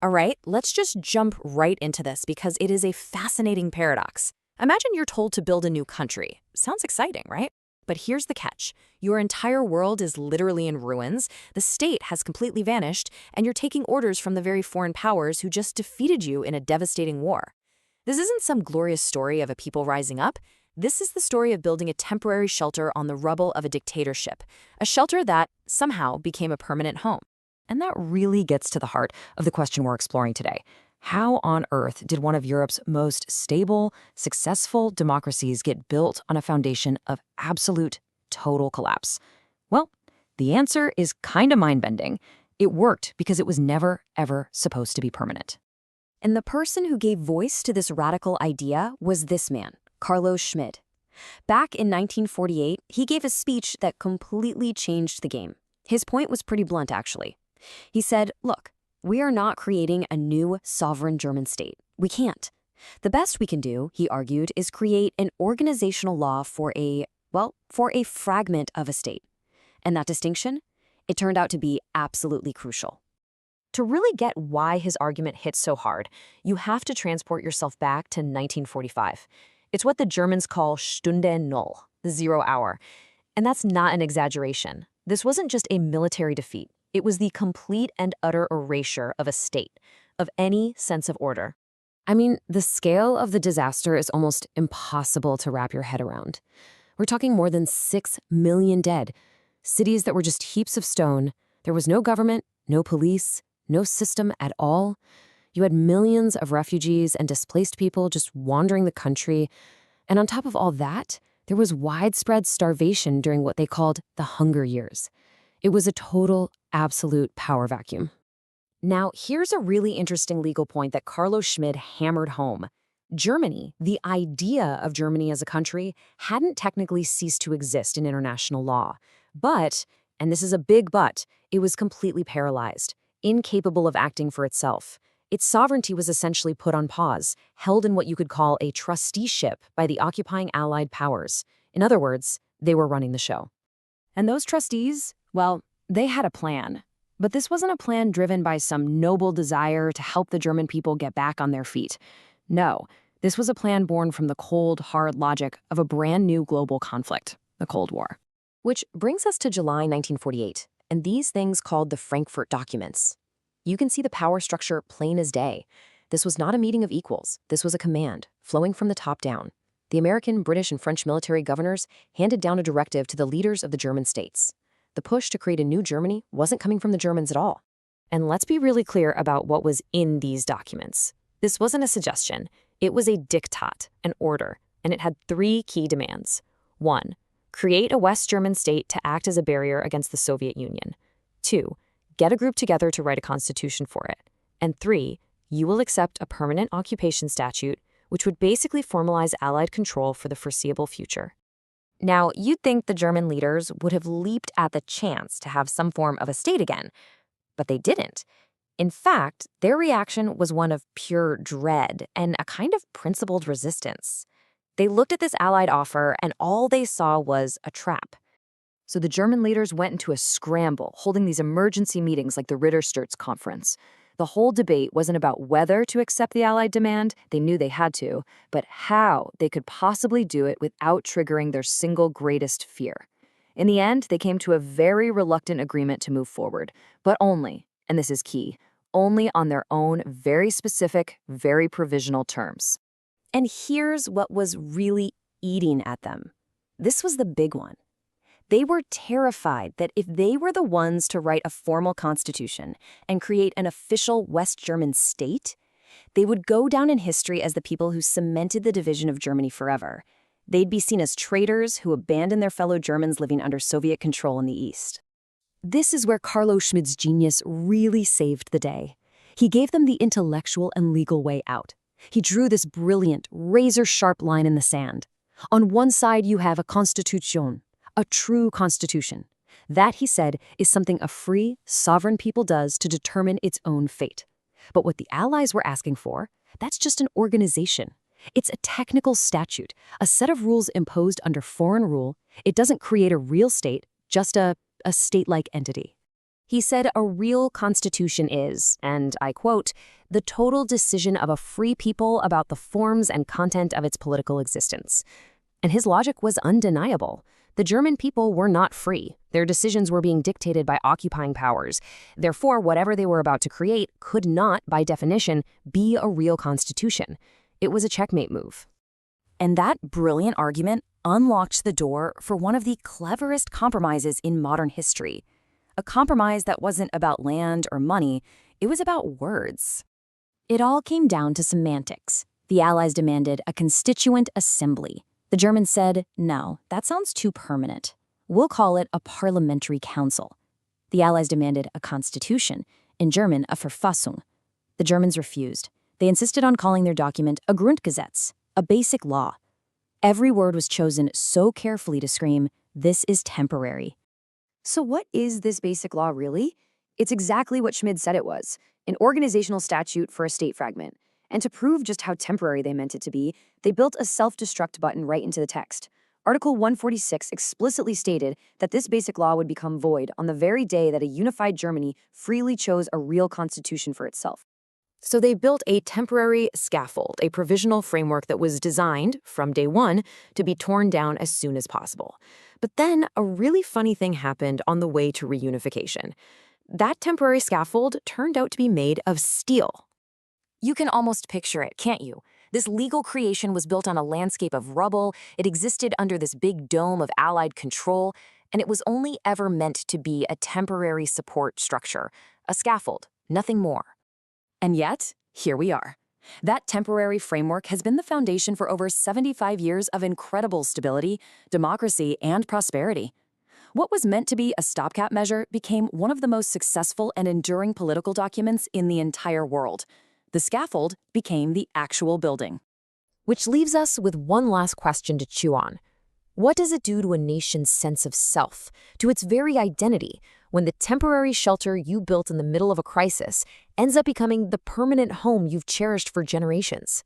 All right, let's just jump right into this because it is a fascinating paradox. Imagine you're told to build a new country. Sounds exciting, right? But here's the catch. Your entire world is literally in ruins, the state has completely vanished, and you're taking orders from the very foreign powers who just defeated you in a devastating war. This isn't some glorious story of a people rising up. This is the story of building a temporary shelter on the rubble of a dictatorship, a shelter that somehow became a permanent home. And that really gets to the heart of the question we're exploring today. How on earth did one of Europe's most stable, successful democracies get built on a foundation of absolute, total collapse? Well, the answer is kind of mind-bending. It worked because it was never, ever supposed to be permanent. And the person who gave voice to this radical idea was this man, Carlo Schmid. Back in 1948, he gave a speech that completely changed the game. His point was pretty blunt, actually. He said, look, we are not creating a new sovereign German state. We can't. The best we can do, he argued, is create an organizational law for a fragment of a state. And that distinction, it turned out to be absolutely crucial. To really get why his argument hit so hard, you have to transport yourself back to 1945. It's what the Germans call Stunde Null, the 0 hour. And that's not an exaggeration. This wasn't just a military defeat. It was the complete and utter erasure of a state, of any sense of order. I mean, the scale of the disaster is almost impossible to wrap your head around. We're talking more than 6 million dead, cities that were just heaps of stone. There was no government, no police, no system at all. You had millions of refugees and displaced people just wandering the country. And on top of all that, there was widespread starvation during what they called the Hunger Years. It was a total, absolute power vacuum. Now, here's a really interesting legal point that Carlo Schmid hammered home. Germany, the idea of Germany as a country, hadn't technically ceased to exist in international law. But, and this is a big but, it was completely paralyzed, incapable of acting for itself. Its sovereignty was essentially put on pause, held in what you could call a trusteeship by the occupying Allied powers. In other words, they were running the show. And those trustees, well, they had a plan. But this wasn't a plan driven by some noble desire to help the German people get back on their feet. No, this was a plan born from the cold, hard logic of a brand new global conflict, the Cold War. Which brings us to July 1948, and these things called the Frankfurt Documents. You can see the power structure plain as day. This was not a meeting of equals. This was a command, flowing from the top down. The American, British, and French military governors handed down a directive to the leaders of the German states. The push to create a new Germany wasn't coming from the Germans at all. And let's be really clear about what was in these documents. This wasn't a suggestion. It was a diktat, an order, and it had 3 key demands. 1, create a West German state to act as a barrier against the Soviet Union. 2, get a group together to write a constitution for it. And 3, you will accept a permanent occupation statute, which would basically formalize Allied control for the foreseeable future. Now, you'd think the German leaders would have leaped at the chance to have some form of a state again, but they didn't. In fact, their reaction was one of pure dread and a kind of principled resistance. They looked at this Allied offer, and all they saw was a trap. So the German leaders went into a scramble, holding these emergency meetings like the Ritterstürz Conference. The whole debate wasn't about whether to accept the Allied demand, they knew they had to, but how they could possibly do it without triggering their single greatest fear. In the end, they came to a very reluctant agreement to move forward, but only, and this is key, only on their own very specific, very provisional terms. And here's what was really eating at them. This was the big one. They were terrified that if they were the ones to write a formal constitution and create an official West German state, they would go down in history as the people who cemented the division of Germany forever. They'd be seen as traitors who abandoned their fellow Germans living under Soviet control in the East. This is where Carlo Schmid's genius really saved the day. He gave them the intellectual and legal way out. He drew this brilliant, razor-sharp line in the sand. On one side, you have a constitution, a true constitution. That, he said, is something a free, sovereign people does to determine its own fate. But what the Allies were asking for, that's just an organization. It's a technical statute, a set of rules imposed under foreign rule. It doesn't create a real state, just a state-like entity. He said a real constitution is, and I quote, the total decision of a free people about the forms and content of its political existence. And his logic was undeniable. The German people were not free. Their decisions were being dictated by occupying powers. Therefore, whatever they were about to create could not, by definition, be a real constitution. It was a checkmate move. And that brilliant argument unlocked the door for one of the cleverest compromises in modern history. A compromise that wasn't about land or money, it was about words. It all came down to semantics. The Allies demanded a constituent assembly. The Germans said, no, that sounds too permanent. We'll call it a parliamentary council. The Allies demanded a constitution, in German a Verfassung. The Germans refused. They insisted on calling their document a Grundgesetz, a basic law. Every word was chosen so carefully to scream, this is temporary. So what is this basic law really? It's exactly what Schmid said it was, an organizational statute for a state fragment. And to prove just how temporary they meant it to be, they built a self-destruct button right into the text. Article 146 explicitly stated that this basic law would become void on the very day that a unified Germany freely chose a real constitution for itself. So they built a temporary scaffold, a provisional framework that was designed, from day one, to be torn down as soon as possible. But then a really funny thing happened on the way to reunification. That temporary scaffold turned out to be made of steel. You can almost picture it, can't you? This legal creation was built on a landscape of rubble, it existed under this big dome of Allied control, and it was only ever meant to be a temporary support structure, a scaffold, nothing more. And yet, here we are. That temporary framework has been the foundation for over 75 years of incredible stability, democracy, and prosperity. What was meant to be a stopgap measure became one of the most successful and enduring political documents in the entire world. The scaffold became the actual building. Which leaves us with one last question to chew on. What does it do to a nation's sense of self, to its very identity, when the temporary shelter you built in the middle of a crisis ends up becoming the permanent home you've cherished for generations?